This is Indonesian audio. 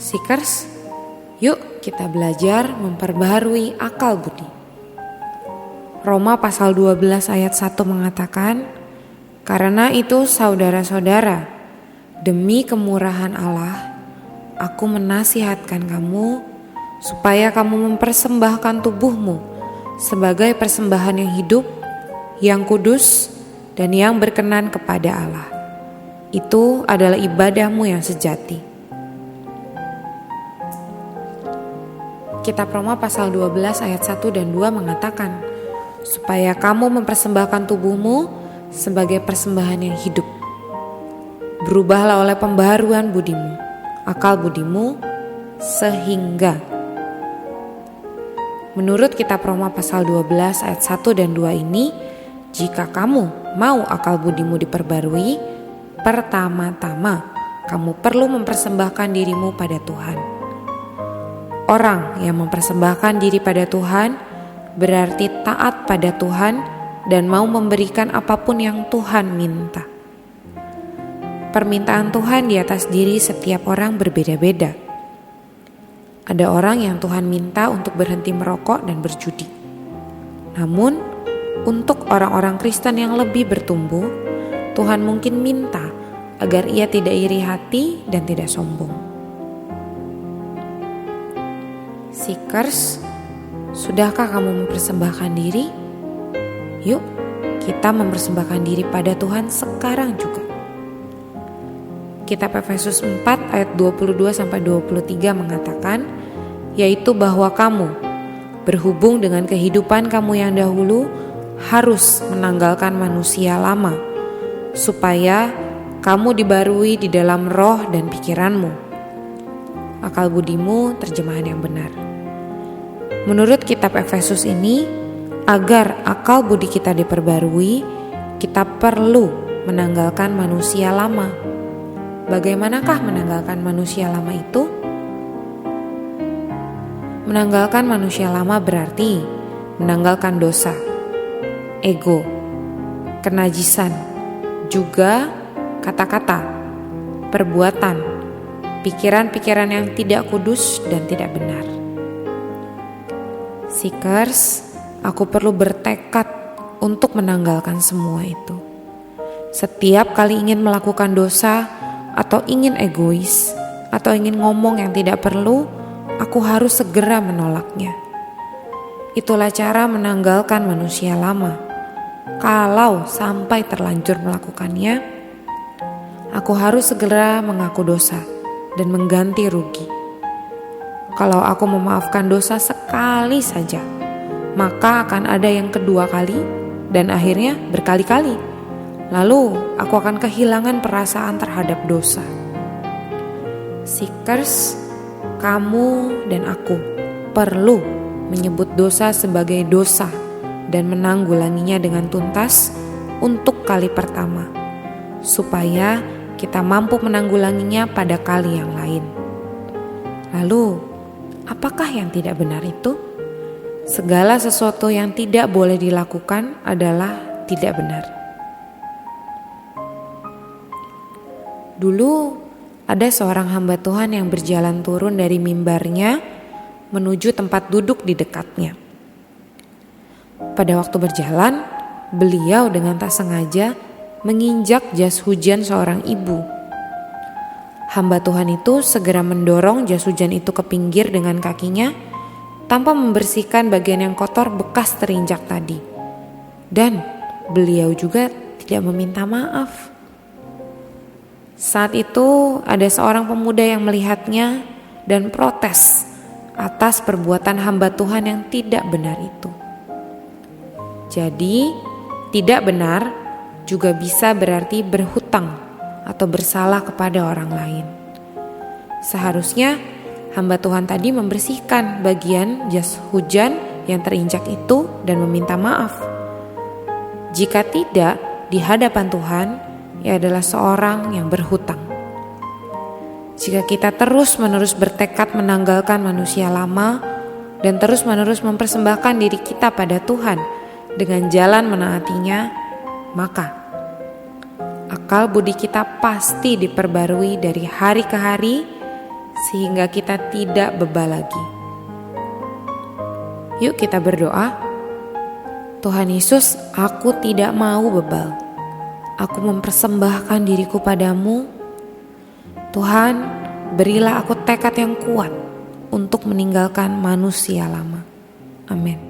Seekers, yuk kita belajar memperbaharui akal budi. Roma pasal 12 ayat 1 mengatakan, "Karena itu saudara-saudara, demi kemurahan Allah, aku menasihatkan kamu supaya kamu mempersembahkan tubuhmu sebagai persembahan yang hidup, yang kudus, dan yang berkenan kepada Allah. Itu adalah ibadahmu yang sejati." Kitab Roma pasal 12 ayat 1 dan 2 mengatakan, supaya kamu mempersembahkan tubuhmu sebagai persembahan yang hidup. Berubahlah oleh pembaharuan budimu, akal budimu, sehingga. Menurut kitab Roma pasal 12 ayat 1 dan 2 ini, jika kamu mau akal budimu diperbarui, pertama-tama kamu perlu mempersembahkan dirimu pada Tuhan. Orang yang mempersembahkan diri pada Tuhan berarti taat pada Tuhan dan mau memberikan apapun yang Tuhan minta. Permintaan Tuhan di atas diri setiap orang berbeda-beda. Ada orang yang Tuhan minta untuk berhenti merokok dan berjudi. Namun, untuk orang-orang Kristen yang lebih bertumbuh, Tuhan mungkin minta agar ia tidak iri hati dan tidak sombong. Seekers, sudahkah kamu mempersembahkan diri? Yuk, kita mempersembahkan diri pada Tuhan sekarang juga. Kitab Efesus 4 ayat 22-23 mengatakan, yaitu bahwa kamu, berhubung dengan kehidupan kamu yang dahulu, harus menanggalkan manusia lama, supaya kamu dibarui di dalam roh dan pikiranmu. Akal budimu, terjemahan yang benar. Menurut kitab Efesus ini, agar akal budi kita diperbarui, kita perlu menanggalkan manusia lama. Bagaimanakah menanggalkan manusia lama itu? Menanggalkan manusia lama berarti menanggalkan dosa, ego, kenajisan, juga kata-kata, perbuatan, pikiran-pikiran yang tidak kudus dan tidak benar. Seekers, aku perlu bertekad untuk menanggalkan semua itu. Setiap kali ingin melakukan dosa, atau ingin egois, atau ingin ngomong yang tidak perlu, aku harus segera menolaknya. Itulah cara menanggalkan manusia lama. Kalau sampai terlanjur melakukannya, aku harus segera mengaku dosa dan mengganti rugi. Kalau aku memaafkan dosa sekali saja, maka akan ada yang kedua kali dan akhirnya berkali-kali. Lalu aku akan kehilangan perasaan terhadap dosa. Seekers, kamu dan aku perlu menyebut dosa sebagai dosa dan menanggulanginya dengan tuntas untuk kali pertama, supaya kita mampu menanggulanginya pada kali yang lain. Lalu, apakah yang tidak benar itu? Segala sesuatu yang tidak boleh dilakukan adalah tidak benar. Dulu ada seorang hamba Tuhan yang berjalan turun dari mimbarnya menuju tempat duduk di dekatnya. Pada waktu berjalan, beliau dengan tak sengaja menginjak jas hujan seorang ibu. Hamba Tuhan itu segera mendorong jas hujan itu ke pinggir dengan kakinya tanpa membersihkan bagian yang kotor bekas terinjak tadi. Dan beliau juga tidak meminta maaf. Saat itu ada seorang pemuda yang melihatnya dan protes atas perbuatan hamba Tuhan yang tidak benar itu. Jadi, tidak benar juga bisa berarti berhutang atau bersalah kepada orang lain. Seharusnya hamba Tuhan tadi membersihkan bagian jas hujan yang terinjak itu dan meminta maaf. Jika tidak, di hadapan Tuhan, ia adalah seorang yang berhutang. Jika kita terus-menerus bertekad menanggalkan manusia lama dan terus-menerus mempersembahkan diri kita pada Tuhan dengan jalan menaatinya, maka akal budi kita pasti diperbarui dari hari ke hari sehingga kita tidak bebal lagi. Yuk kita berdoa. Tuhan Yesus, aku tidak mau bebal. Aku mempersembahkan diriku padamu. Tuhan, berilah aku tekad yang kuat untuk meninggalkan manusia lama. Amin.